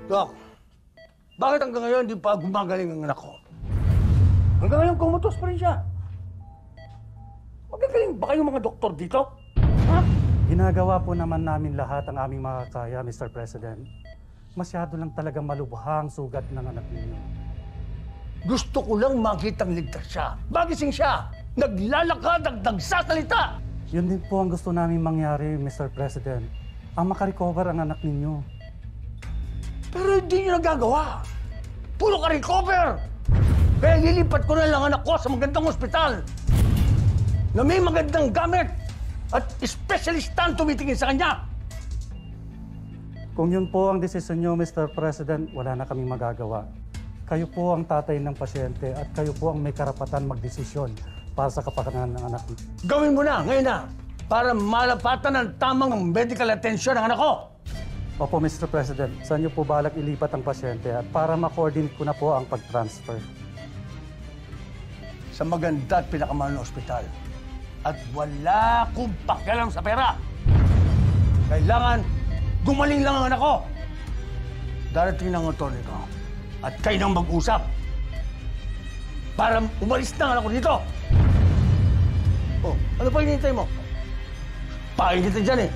Dok, bakit hanggang ngayon di pa gumagaling ang anak ko? Hanggang ngayon kumatos pa rin siya. Magagaling ba kayong mga doktor dito? Ha? Ginagawa po naman namin lahat ang aming makakaya, Mr. President. Masyado lang talaga malubhang sugat ng anak ninyo. Gusto ko lang makitang ligtas siya. Magising siya. Naglalakad at nagsasalita. Yun din po ang gusto namin mangyari, Mr. President. Ang makarecover ang anak ninyo. Pero hindi niyo nagagawa. Puro ka recover. Kaya lilipat ko na lang anak ko sa magandang ospital na may magandang gamit at espesyalista ang tumitingin sa kanya. Kung yun po ang desisyon nyo, Mr. President, wala na kaming magagawa. Kayo po ang tatay ng pasyente at kayo po ang may karapatan magdesisyon para sa kapakanan ng anak niyo. Gawin mo na, ngayon na, para malapatan ang tamang medical attention ng anak ko. Opo, Mr. President, saan niyo po balak ilipat ang pasyente at para ma-coordinate ko na po ang pag-transfer? Sa maganda at pinakamahal na ospital. At wala akong pakialam sa pera. Kailangan gumaling lang ang anak ko. Darating ng attorney ko at kayo nang mag-usap para umalis na ang anak ko dito. Oh, ano pa hinihintay mo? Painitin dyan eh.